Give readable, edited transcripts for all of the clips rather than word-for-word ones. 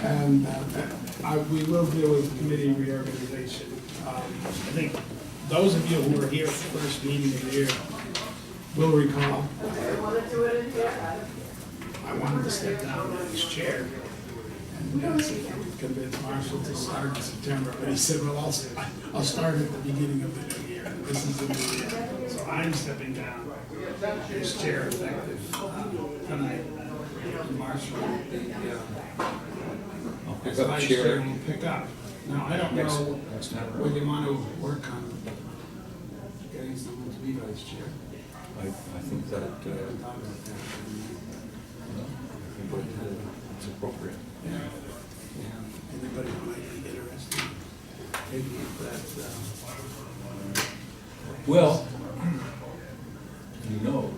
And we will deal with committee reorganization. I think those of you who were here at the first meeting of the year will recall I wanted to step down as chair and see if I could convince Marshall to start in September. But he said, well, I'll start at the beginning of the new year. This is the new year. So I'm stepping down as chair effective tonight. And Marshall will be as vice chair will pick up. Now, I don't know whether you want to work on getting someone to be vice chair. I think that it's appropriate. Yeah. Anybody who might be interested, maybe that. Well, you know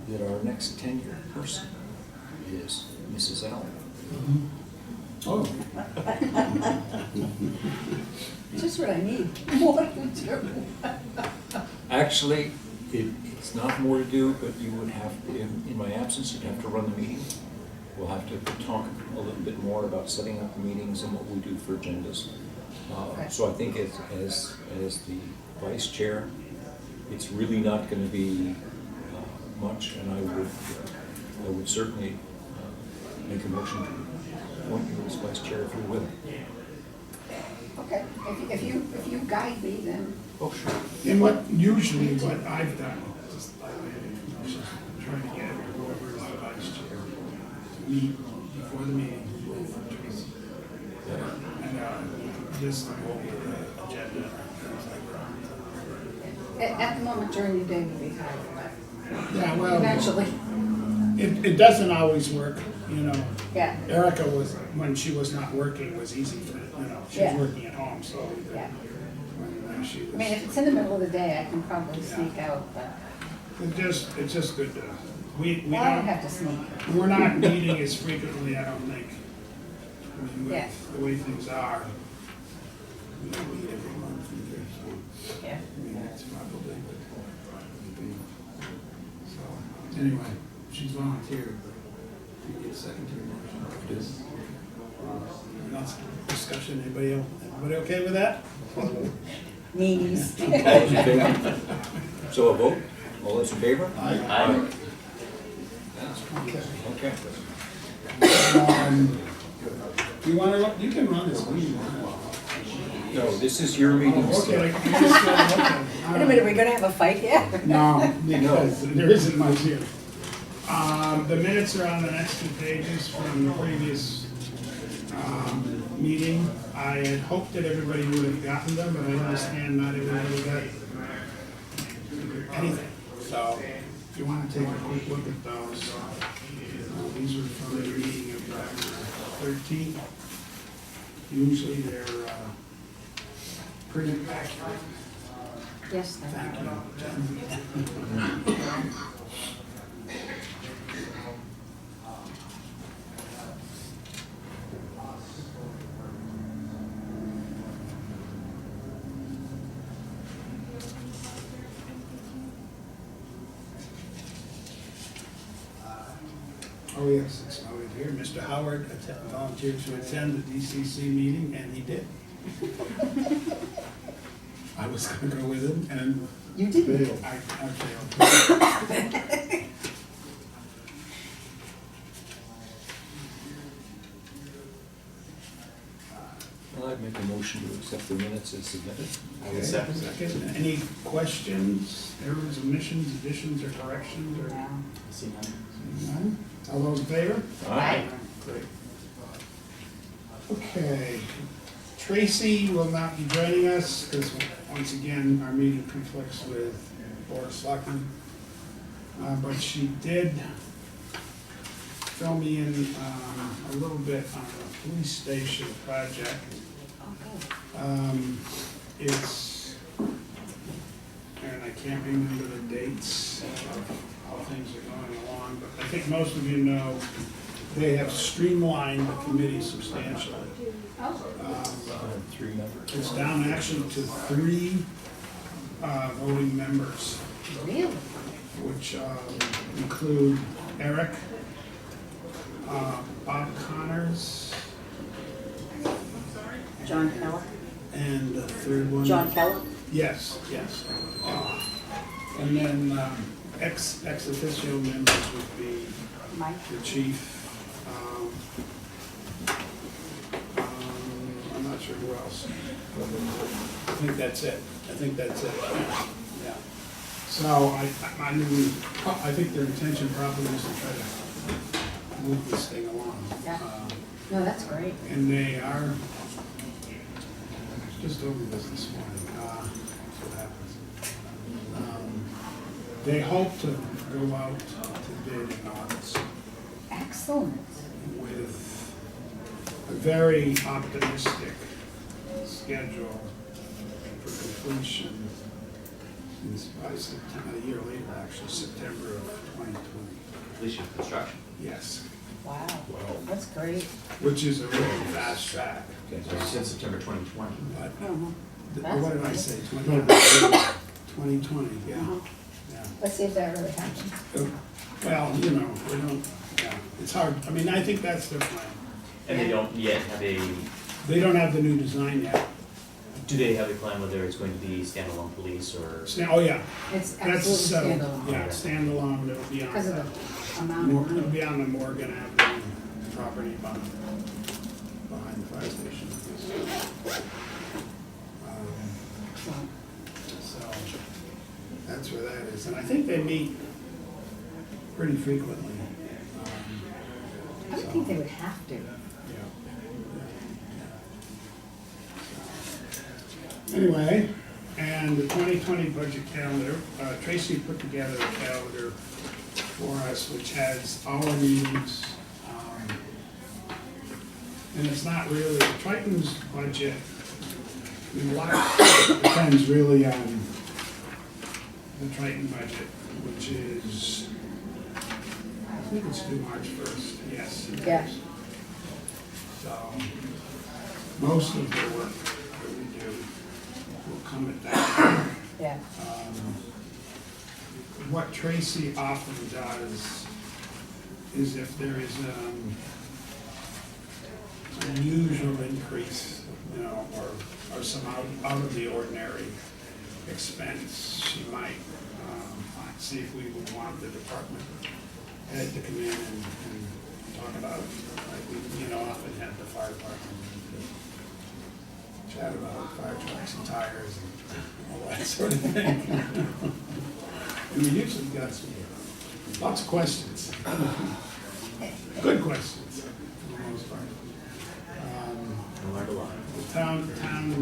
that our next tenured person is Mrs. Allen. Mm-hmm. Oh. Just what I need, more to do. Actually, it's not more to do, but you would have, in my absence, you'd have to run the meeting. We'll have to talk a little bit more about setting up the meetings and what we do for agendas. So I think as the vice chair, it's really not going to be much, and I would certainly make a motion to appoint you as vice chair if you're willing. Okay, if you guide me, then. Oh, sure. And usually what I've done, just by way of information, trying to get whoever is the vice chair to meet before the meeting with Tracy. And just go over the agenda. At the moment during the day would be hard, but Yeah, well, eventually, it doesn't always work, you know. yeah, Erica was, when she was not working, was easy for, she was Yeah. working at home, so. yeah. When she was. I mean, if it's in the middle of the day, I can probably sneak out, but It's just good to, we I don't don't, have to sneak. we're not meeting as frequently, I don't think. I mean, Yeah. with the way things are, we don't meet every month either, so, Yeah. I mean, that's probably what it would be. So, anyway, she's volunteered, but you get a secondary motion. Lots of discussion, everybody okay with that? Knees. All those in favor? So a vote? All those in favor? Aye. Okay. Okay. You want to, you can run this meeting. No, this is your meeting. Okay. Wait a minute, are we gonna have a fight here? No, because there isn't much here. The minutes are on the next two pages from the previous meeting. I had hoped that everybody would have gotten them, but I understand not everybody got anything. So if you want to take a quick look at those, these are from the meeting of November 13th. Usually they're pretty accurate. Yes, Thank you, Jen. Oh, yes, it's noted here. Mr. Howard volunteered to attend the DCC meeting, and he did. I was going to go with him, and you did. I failed. Well, I'd make a motion to accept the minutes as submitted. Okay, second. Any questions, errors, omissions, additions, or corrections, or? No. None? All those in favor? Aye. Great. Okay, Tracy will not be joining us because, once again, our meeting conflicts with Board of Selectmen. But she did fill me in a little bit on the police station project. It's, and I can't remember the dates of how things are going along, but I think most of you know they have streamlined the committee substantially. Oh, 3 members. It's down actually to 3 voting members, really? which include Eric, Bob Connors, John Keller? And the third one. John Keller? Yes, yes. And then ex officio members would be Mike? the chief. I'm not sure who else. I think that's it. Yeah. So I mean, I think their intention probably is to try to move this thing along. Yeah. No, that's great. And they are, just over this morning, see what happens. They hope to go out to bid in August Excellent. with a very optimistic schedule for completion. It's by September, a year later, actually, September of 2020. Completion of construction. Yes, Wow. That's great. which is a really fast track. Okay, so you said September 2020. But Mhm. what did I say? 2020, yeah. Uh-huh. Yeah. Let's see if that really happens. Well, you know, we don't, yeah, it's hard. I mean, I think that's their plan. And they don't yet have a, They don't have the new design yet. do they have a plan whether it's going to be standalone police or? Oh, yeah. It's That's absolutely settled. standalone. Yeah, standalone, it'll be on Because of the, the amount of it'll money. be on the Morgan Avenue property behind the fire station. So, So, that's where that is. And I think they meet pretty frequently. I would think they would have to. Yeah. Anyway, and the 2020 budget calendar, Tracy put together a calendar for us which has all our meetings. And it's not really, Triton's budget, I mean, a lot depends really on the Triton budget, which is, I think it's due March 1st, yes. it Yeah. is. So, most of the work that we do will come at that time. Yeah. What Tracy often does is if there is an unusual increase, you know, or some out of the ordinary expense, she might see if we would want the department head to come in and talk about it. Like we, you know, often have the fire department chat about fire trucks and tires and all that sort of thing. And we usually got some, lots of questions. Good questions, for the most part. I learned a lot. The town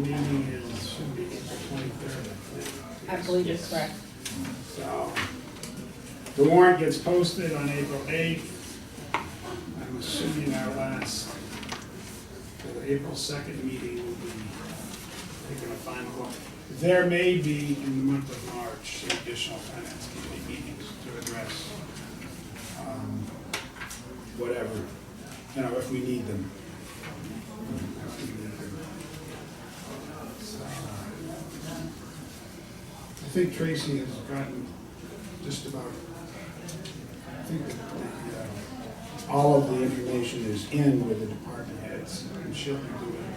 meeting is, should be April 23rd, I think. I believe it's Yes. correct. So, the warrant gets posted on April 8th. I'm assuming our last, the April 2nd meeting will be taking a final vote. There may be, in the month of March, some additional finance committee meetings to address whatever, you know, if we need them. So, I think Tracy has gotten just about, I think all of the information is in with the department heads, and she'll be doing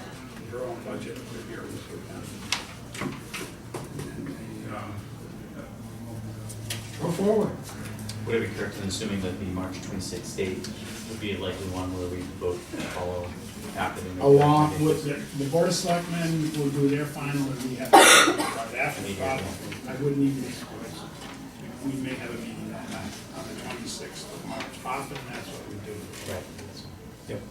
her own budget reviews with them. And they, go forward. Would I be correct in assuming that the March 26th date would be a likely one where we vote to follow after the? Along with the Board of Selectmen will do their final, and we have to right after the problem. I wouldn't even be surprised. We may have a meeting that night on the 26th of March. Often that's what we do. Right. Yep.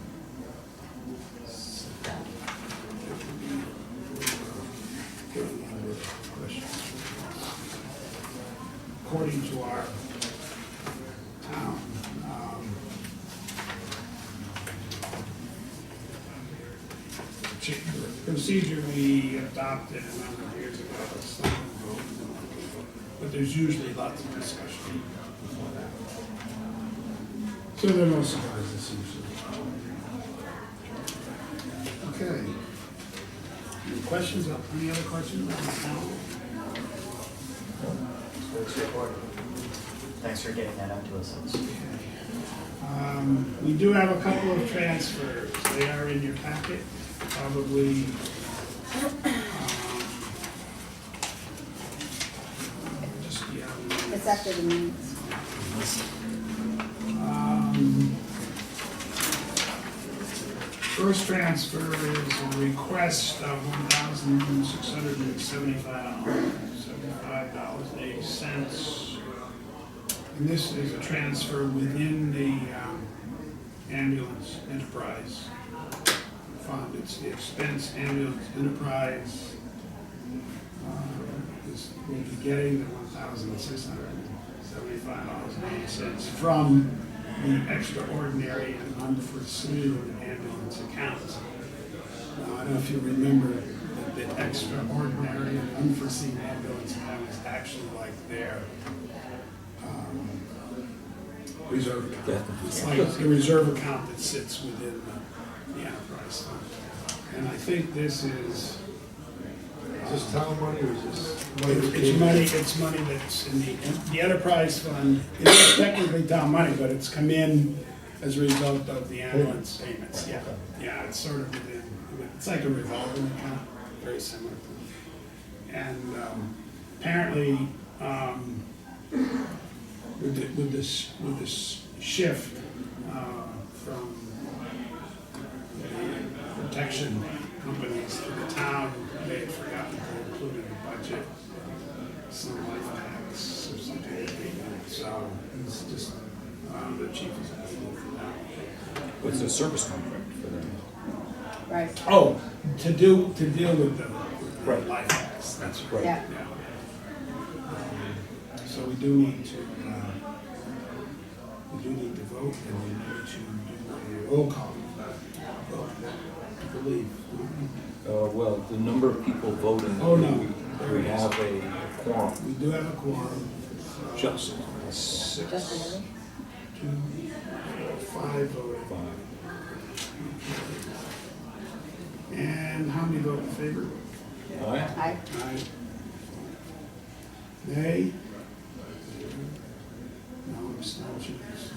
According to our town, procedure we adopted a number of years ago, it's not a vote, but there's usually lots of discussion before that. So there are no surprises usually. Okay. Any questions, any other questions on the town? Thanks for getting that out to us. We do have a couple of transfers. They are in your packet. probably, just, yeah. It's after the meetings. First transfer is a request of $1,675.80. And this is a transfer within the ambulance enterprise fund. It's the expense ambulance enterprise. We'll be getting the $1,675.80 from the extraordinary and unforeseen ambulance account. Now, I don't know if you remember that the extraordinary and unforeseen ambulance account is actually like their reserve account. It's like a reserve account that sits within the enterprise fund. And I think this is. Is this town money or is this money? It's money that's in the enterprise fund. It is technically town money, but it's come in as a result of the ambulance payments, yeah. Yeah, it's sort of within, it's like a revolving account, very similar to. And apparently, with this shift from the protection companies to the town, they had forgotten to include in the budget some life tax or something like that. So it's just, the chief is asking for that. What's the service contract for them? Right, Oh, to deal with the Right. life tax, that's right. yeah. So we do need to vote, and we need to do a roll call. Vote, I believe. Well, the number of people voting. Oh, no. We have a quorum. We do have a quorum. Just Six, Just the other? 2, 5 voting. five. And how many vote in favor? Aye. Aye. Aye. Nay? No abstentions.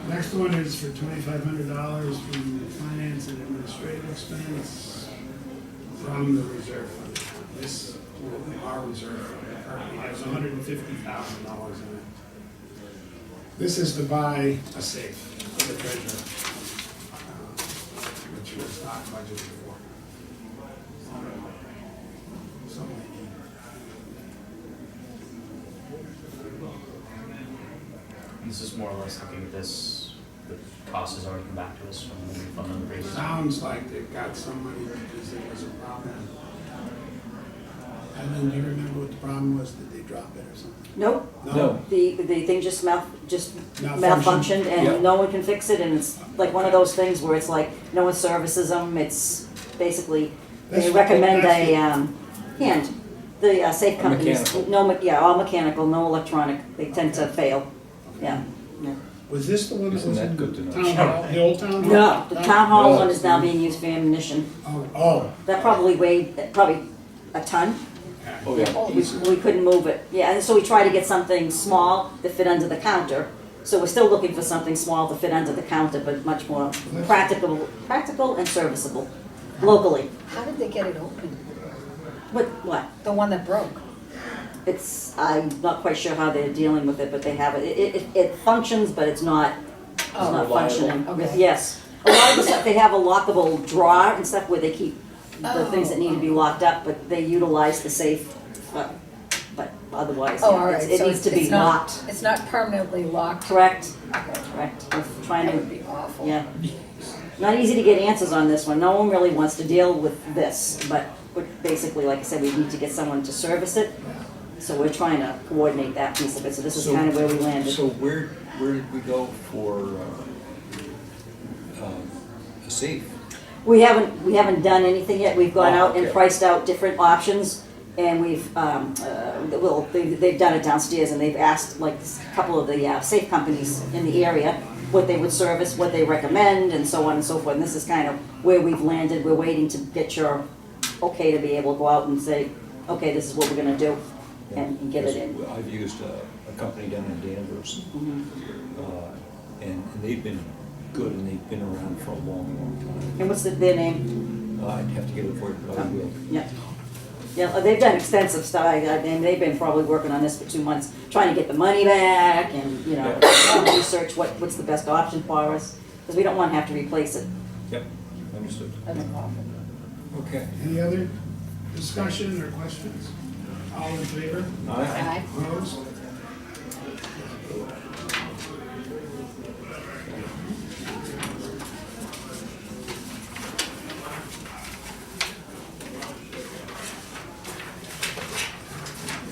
Next one is for $2,500 from the finance and administrative expense from the reserve fund. This, our reserve fund currently has $150,000 in it. This is to buy a safe for the treasurer, which was not budgeted for. So we need. This is more or less looking at this, the cost has already come back to us from the refund on the previous. Sounds like they've got some money because there was a problem. And then do you remember what the problem was? Did they drop it or something? Nope, No. the thing just Malfunctioned? malfunctioned Yeah. and no one can fix it, and it's like one of those things where it's like, no one services them, it's basically, they That's- recommend that's- the safe A companies. mechanical. No, yeah, all mechanical, no electronic, they tend to fail, yeah. Was this the one that Isn't was that in good to know? town hall, the old town hall? No, the town hall No. one is now being used for ammunition, Oh. that probably weighed, probably a ton. Oh, yeah. We couldn't move it, yeah, and so we tried to get something small that fit under the counter. So we're still looking for something small to fit under the counter, but much more practical and serviceable, locally. How did they get it open? What? The one that broke? It's, I'm not quite sure how they're dealing with it, but they have it. It functions, but it's not functioning. Okay. Yes. A lot of the stuff, they have a lockable drawer and stuff where they keep the Oh. things that need to be locked up, but they utilize the safe, but otherwise, Oh, yeah, all right. it So needs to be it's not- locked. It's not permanently locked? Correct, Okay. correct. We're trying That would to, be awful. yeah. Not easy to get answers on this one. No one really wants to deal with this, but basically, like I said, we need to get someone to service it. So we're trying to coordinate that piece of it, so this is kind of where we landed. So where did we go for a safe? We haven't done anything yet. We've gone out and Okay. priced out different options, and we've, they've done it downstairs, and they've asked like a couple of the safe companies in the area what they would service, what they recommend, and so on and so forth. And this is kind of where we've landed. We're waiting to get your okay to be able to go out and say, okay, this is what we're gonna do, and get it in. I've used a company down in Danvers, Mhm. and they've been good, and they've been around for a long, long time. And what's their name? I'd have to get it for you, but I will. Yeah. Yeah, they've done extensive stuff, and they've been probably working on this for 2 months, trying to get the money back and, you know, research what's the best option for us, because we don't want to have to replace it. Yep, understood. That's a problem. Okay. Any other discussion or questions? All in favor? Aye. Opposed?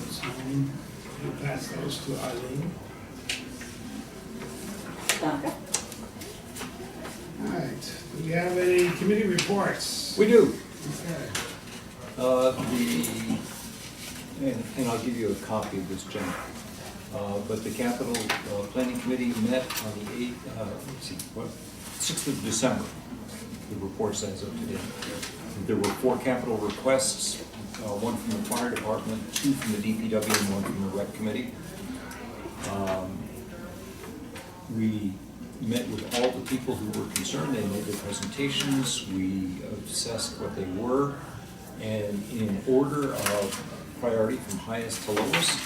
So, we'll pass those to Eileen. Okay. All right, do we have any committee reports? We do. Okay. And I'll give you a copy of this, Jen. But the capital planning committee met on the 6th of December. The report says up to date. There were 4 capital requests, 1 from the fire department, 2 from the DPW, and 1 from the rec committee. We met with all the people who were concerned. They made their presentations. We assessed what they were. And in order of priority from highest to lowest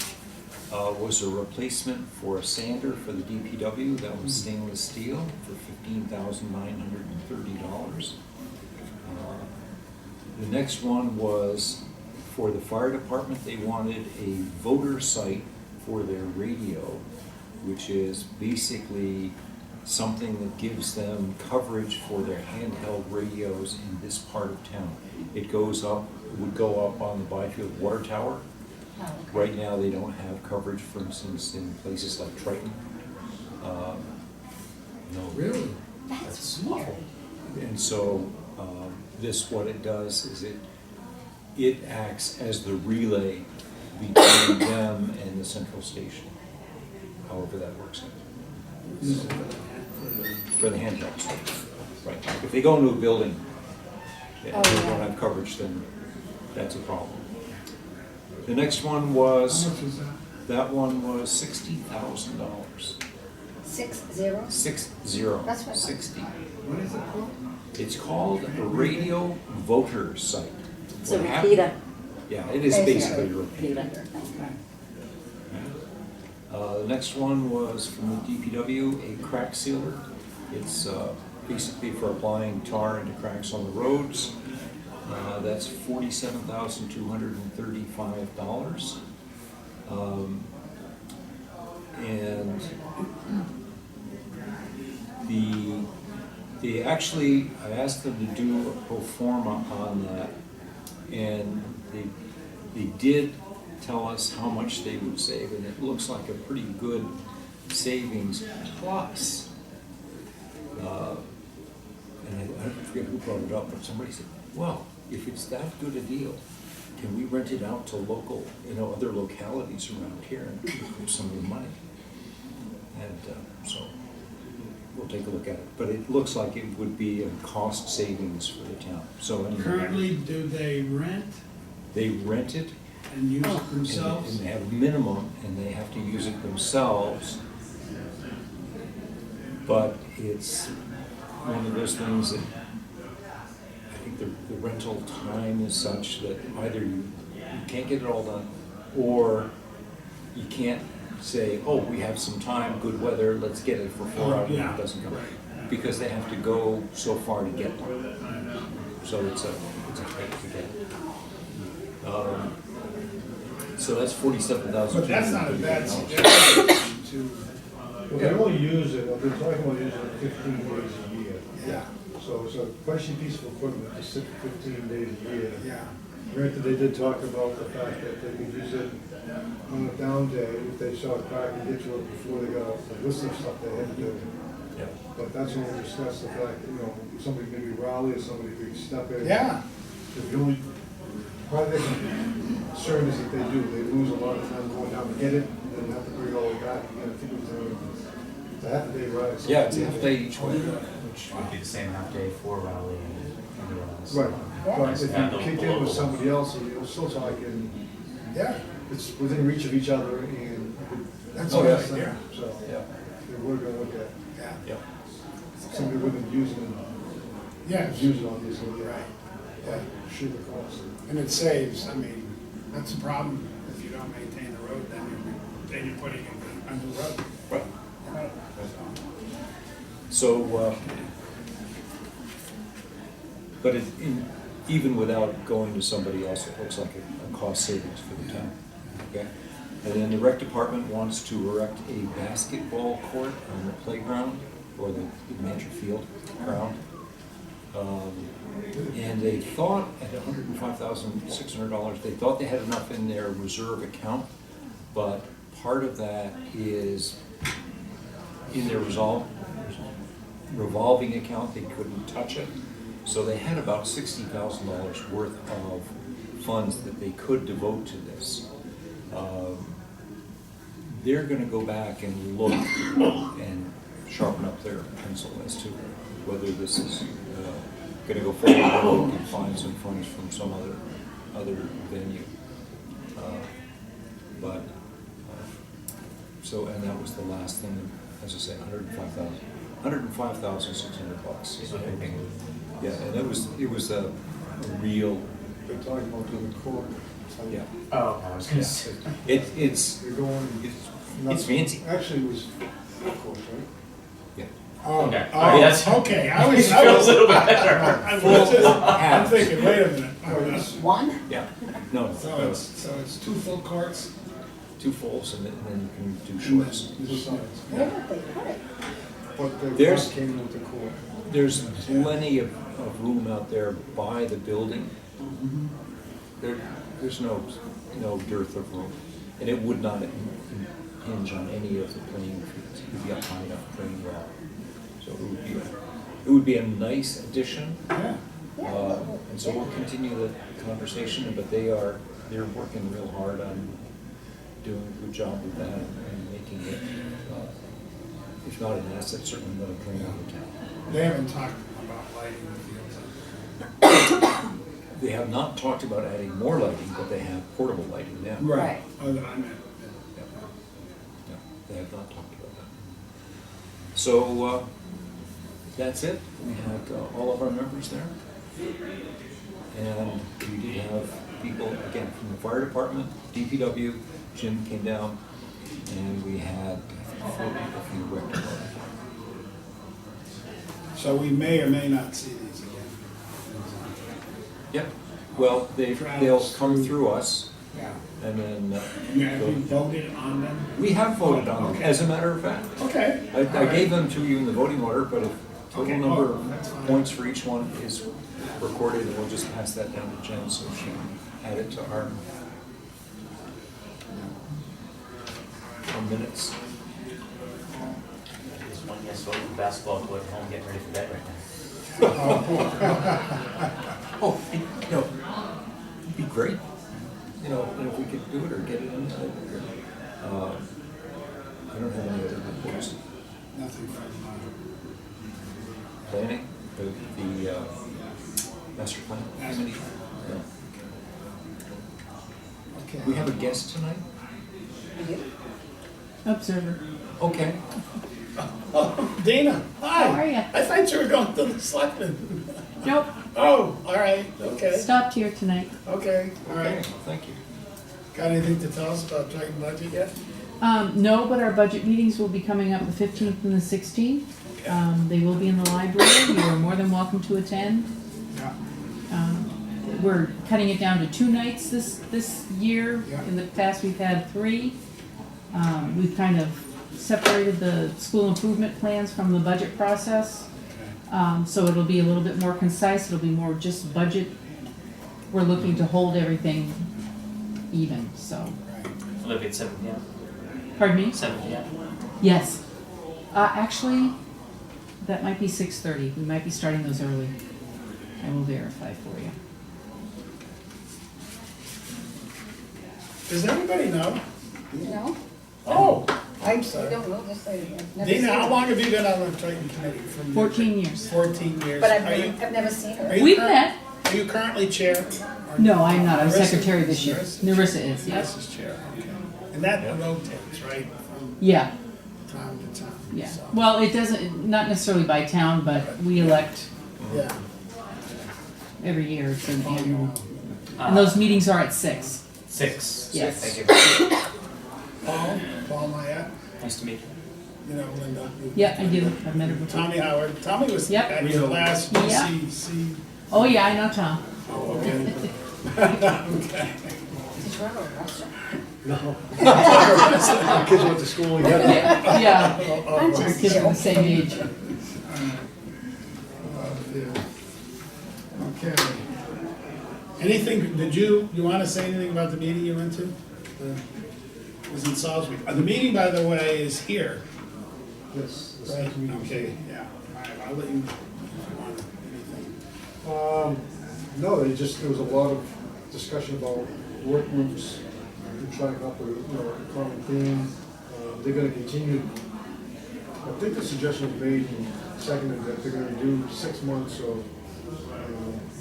was a replacement for a sander for the DPW that was stainless steel for $15,930. The next one was for the fire department. They wanted a voter site for their radio, which is basically something that gives them coverage for their handheld radios in this part of town. It goes up, it would go up on the Byfield Water Tower. Oh, okay. Right now, they don't have coverage, for instance, in places like Triton. No. Really? That's weird. And so, this, what it does is it acts as the relay between them and the central station, however that works out. For the handhelds, right. If they go into a building and Oh, they yeah. don't have coverage, then that's a problem. The next one How was, much was that? that one was $60,000. 6-0? 60, That's what I thought. 60. What is it called? It's called a radio voter site. It's a What hap- repeater. Yeah, it is basically a repeater. Repeater. The next one was from the DPW, a crack sealer. It's basically for applying tar into cracks on the roads. That's $47,235. And they actually, I asked them to do a pro forma on that, and they did tell us how much they would save, and it looks like a pretty good savings plus. And I forget who brought it up, but somebody said, well, if it's that good a deal, can we rent it out to local, other localities around here and recoup some of the money? And so we'll take a look at it. But it looks like it would be a cost savings for the town. So anyway, Currently, do they rent they rent it and use it and themselves? they have a minimum, and they have to use it themselves. But it's one of those things that I think the rental time is such that either you can't get it all done, or you can't say, oh, we have some time, good weather, let's get it for 4 hours, and Yeah. it doesn't come. Because they have to go so far to get one. So it's a hike to get. So that's 47,000. But that's not a bad suggestion to, Well, they only use it, they're talking about using it 15 days a year. yeah, So it's a pricey piece of equipment to sit 15 days a year. yeah. Granted, they did talk about the fact that they could use it on a down day if they saw a crack and get to it before they got a list of stuff they had to do. Yeah. But that's when we discussed the fact that, somebody maybe Raleigh or somebody could step in. Yeah, If the only, part of their concern is that they lose a lot of time going down to get it, and then have to bring it all the way back again. I think it was a half a day ride. Yeah, it's a half day each way. Which would be the same half day for Raleigh and everyone else. Right, but if Yeah, you the kick in with local somebody else, you're still talking, Yeah, it's within reach of each other and that's Oh, all yeah. right there. so Yeah, if we're gonna look at Yeah, yeah. somebody wouldn't use it, yeah, use it obviously, right, yeah, yeah. shoot the cost. And it saves, I mean, that's a problem, if you don't maintain the road, then you're putting in a new road. Right. Right. So, but even without going to somebody else, it looks like a cost savings for the town, okay? And then the rec department wants to erect a basketball court on the playground, or the Mancher Field ground. And they thought at $105,600, they thought they had enough in their reserve account, but part of that is in their revolving account, they couldn't touch it. So they had about $60,000 worth of funds that they could devote to this. They're gonna go back and look and sharpen up their pencil as to whether this is gonna go forward, or we can find some funds from some other venue. So, and that was the last thing, as I say, $105,600. Is what they're paying. Yeah, and it was a real, They're talking about doing the court. It's like, yeah. Oh, I was gonna say. It's You're going. it's fancy. Actually, it was full course, right? Yeah. Oh, Okay. oh, Alright, that's- okay, I was, Feels a little bit better. I'm thinking, wait a minute. No, it's- One? Yeah, no, So it's 2 full courts? 2 fulls and then you can do and shorts. then- Besides, Where did they put it? but the There's- cost came with the court. There's plenty of room out there by the building. There's no dearth of room. And it would not hinge on any of the playing fields. It would be up high enough playing well. So it would be a nice addition. Yeah, And so we'll continue the conversation, but they're working real hard on doing a good job with that and making it, if not an asset, certainly not a drain on the town. they haven't talked about lighting the fields. They have not talked about adding more lighting, but they have portable lighting now. Right. Oh, that I meant. Yeah, they have not talked about that. So, that's it. We had all of our members there. And we did have people, again, from the fire department, DPW, Jim came down, and we had, I think, a few rec department. So we may or may not see these again. Yep, well, they'll come through us, Yeah. and then, Have you voted on them? we have voted on them, Okay. as a matter of fact. Okay. I gave them to you in the voting order, but a total Okay. number Oh, that's of fine. points for each one is recorded, and we'll just pass that down to Jen so she can add it to our minutes. There's one yes vote for basketball court at home, getting ready for bed right now. Oh, and, it'd be great, and if we could do it or get it in, that'd be great. I don't have any other reports. Nothing from, Planning, the master plan. Master. Yeah. okay. We have a guest tonight? Observer. Okay. Oh, Dana, hi. How are ya? I thought you were going to the selectmen. Nope, Oh, all right, okay, stopped here tonight. okay, all Okay, right. thank you. Got anything to tell us about Triton budget yet? No, but our budget meetings will be coming up the 15th and the 16th. Okay. They will be in the library. You are more than welcome to attend. Yeah, We're cutting it down to 2 nights this year. Yeah. In the past, we've had 3. We've kind of separated the school improvement plans from the budget process. okay. So it'll be a little bit more concise. It'll be more just budget. We're looking to hold everything even, so. Right. Live at 7 p.m. Pardon me? 7 p.m. Yes. Actually, that might be 6:30. We might be starting those early. I will verify for you. Does everybody know? No? Oh, I sorry. don't know this lady. I've never Dana, seen how her. long have you been on the Triton Committee? From 14 years. 14 years. But Are you- I've never seen her. are you We've cur- met. Are you currently chair? No, I'm not. I'm Narissa- secretary this year. Narissa is, yes. Narissa's chair, okay. And that rotates, right, from Yeah, town to town? yeah. so- Well, it doesn't, not necessarily by town, but we elect Yeah. every year. It's an Oh, you annual. know. And those meetings are at 6. 6. Yes. Thank you. Paul Myatt, Nice to meet you. you know Linda. Yeah, I do. I've met her before. Tommy Howard. Tommy was Yep. at your last Yeah. BCC. Oh, yeah, I know Tom. Oh, okay. Okay. Did you run a restaurant? No. Kids went to school together. Yeah, Oh, I'm oh, our just kids are the same age. Okay. Anything, you want to say anything about the meeting you went to? It was in Salisbury. The meeting, by the way, is here. Yes. this Right, meeting. okay, yeah. All right, I'll let you, if you want anything. No, there was a lot of discussion about work groups and trying to come up with, a common theme. They're gonna continue, I think the suggestion was made and seconded that they're gonna do 6 months of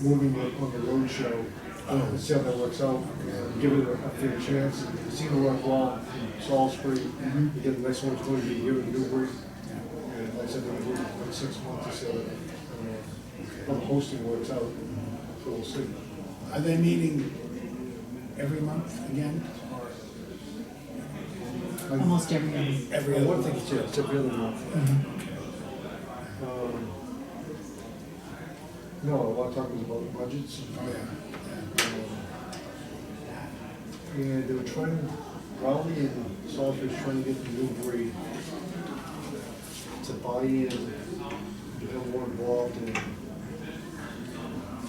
moving it on the road show. And see how that works out, give it a fair chance. It seemed to work well in Salisbury. Again, the next one's going to be here in Newbury. And like I said, they're gonna do it in 6 months or so. How the hosting works out, so we'll see. Are they meeting every month again? Or Almost every year. every I other would think month? it's every other month. No, a lot of talk was about budgets. Oh, yeah. And they were trying, Rowley and Salisbury was trying to get the Newbury to buy in, become more involved in,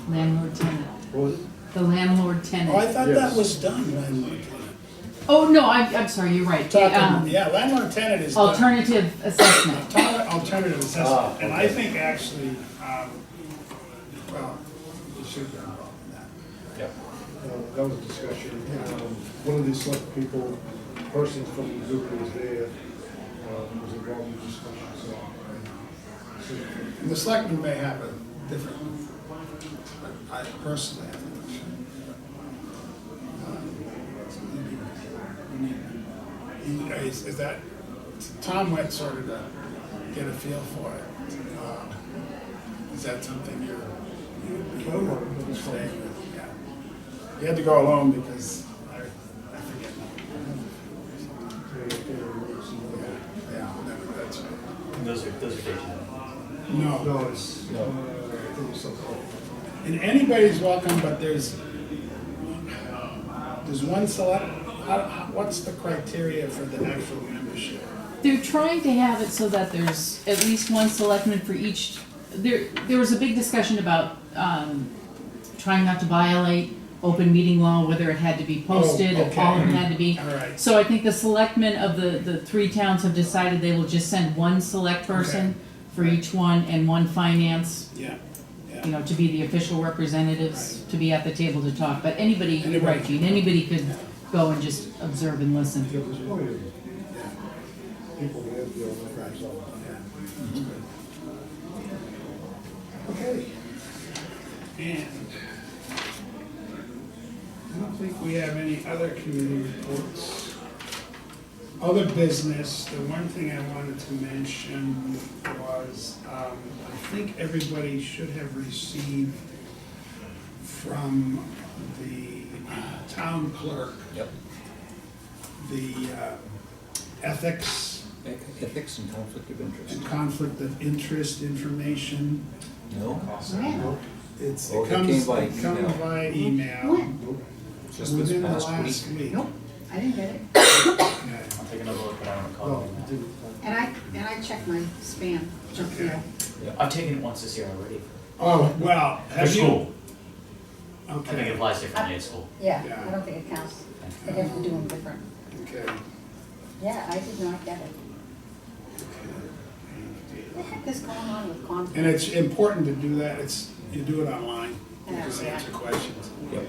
Landlord tenant. what was it? The landlord Oh, I tenant. thought that Yes. was done, landlord Oh, no, I'm sorry, you're right. tenant. Um, Yeah, landlord tenant is done. Alternative assessment. Alternative assessment, and I think actually, well, you should get involved in that. Yep. That was a discussion. One of the select people, persons from Newbury was there, was involved in the discussion, so. And the selectmen may have a different, but I personally, I think we should. Is that, Tom went sort of to get a feel for it. Is that something you're staying with? Yeah. You had to go alone because I forget. Yeah, that's right. And those are dated. No. No, it's, I think it's something. And anybody's welcome, but there's one what's the criteria for the actual membership? They're trying to have it so that there's at least one selectman for each. There was a big discussion about trying not to violate open meeting law, whether it had to be posted, Oh, if all of them had to be. All right. So I think the selectmen of the 3 towns have decided they will just send one select person for each one and one finance, Yeah, yeah. to be the official representatives, to be at the table to talk. But anybody, you're right, Anybody. Gene, anybody could go and just observe and listen. Yeah, there's plenty of people that have the old records, so. Okay. And I don't think we have any other community reports. Other business, the one thing I wanted to mention was, I think everybody should have received from the town clerk, Yep. the ethics Ethics and conflict of interest. and conflict of interest information. No? It's, Oh, it it comes came by email. by email. Just this Within the past last week. week. Nope, I didn't get it. Okay. I'll take another look, but I don't recall. No, doing it that. didn't. And I checked my spam, junk Okay. mail. I've taken it once this year already. Oh, well, For have you? school. I think it Okay, applies differently at school. Yeah, Yeah. I don't think it counts. They have to do them different. okay. Yeah, I did not get it. What the heck is going on with conflict? And it's important to do that, you do it online, you Yeah. just answer questions. Yep.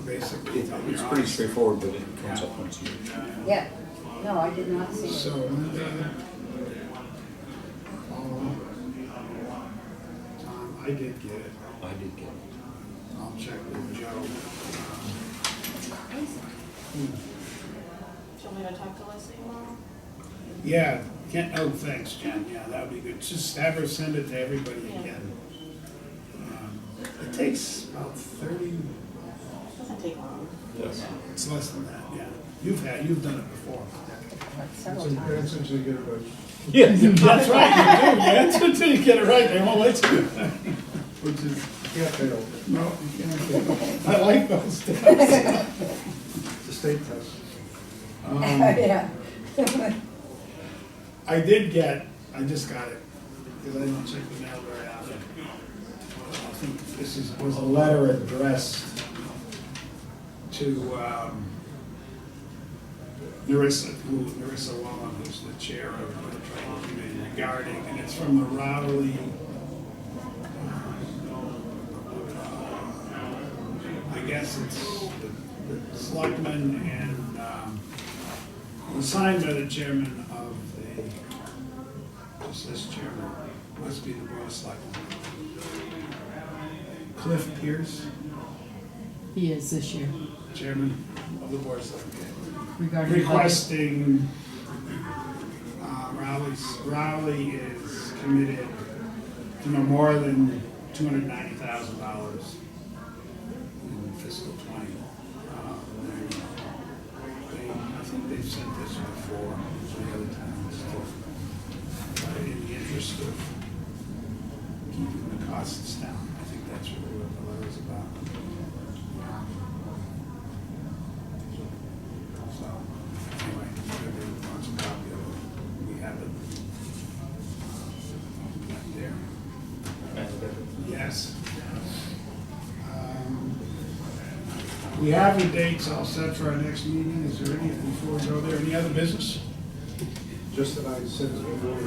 Basically. It's pretty straightforward, but it comes up once a year. Yeah, No, I did not see it. So Linda, Paul, Tom, I did get it. I did get it. I'll check with Joe. Do you want me to talk to Leslie tomorrow? Yeah, oh, thanks, Jen, yeah, that would be good. Just have her send it to everybody Yeah. again. It takes about 30, Doesn't take long. Yes. it's less than that, yeah. You've done it before. Several So, times. essentially get it right. Yeah. That's right, you do, that's until you get it right, they won't let you. Which is, You can't fail. no, you can't. I like those tests. It's a state test. Yeah. I just got it, because I don't check the mail very often. I think this was a letter addressed to Narissa Wallen, who's the chair of the training committee regarding, and it's from the Rowley, I guess it's the selectmen and was signed by the chairman of just this chairman, must be the board of selectmen. Cliff Pierce, He is this year chairman of the board of selectmen, regarding budget. requesting, Rowley is committed to no more than $290,000 in fiscal '20. I think they've sent this before to the other towns, but in the interest of keeping the costs down. I think that's really what the letter's about. So, anyway, everybody wants a copy of it. We have it. Right there. Yes. We have the dates all set for our next meeting. Is there any, before we go there, any other business? Just that I sent it before.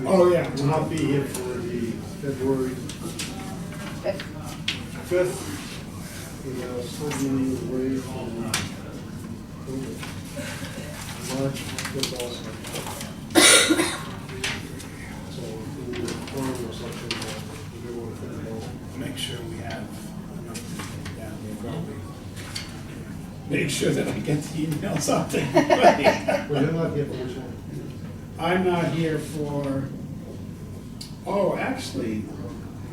Oh, yeah. Will not be here for the February 5th. We are still being away from March 5th also. So we will form or something, we will fit it all. Make sure we have enough. Yeah, we'll probably make sure that I get the emails out there. Well, you're not here for which one? I'm not here for, oh, actually,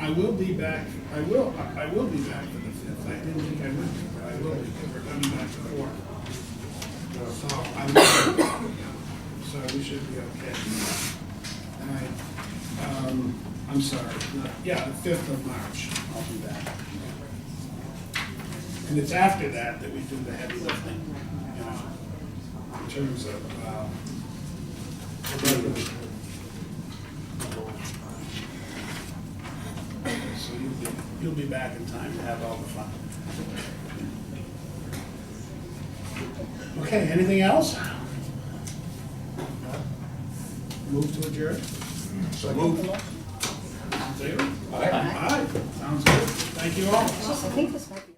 I will be back, I will be back for the 5th. I didn't think I would be, but I will be, because we're coming back to 4th. So I will, so we should be okay. All right, I'm sorry, yeah, the 5th of March, I'll be back. And it's after that that we do the heavy lifting, you know, in terms of, so you'll be back in time to have all the fun. Okay, anything else? Move to adjourn? Move. In favor? Aye. Aye, sounds good. Thank you all. I think this might be.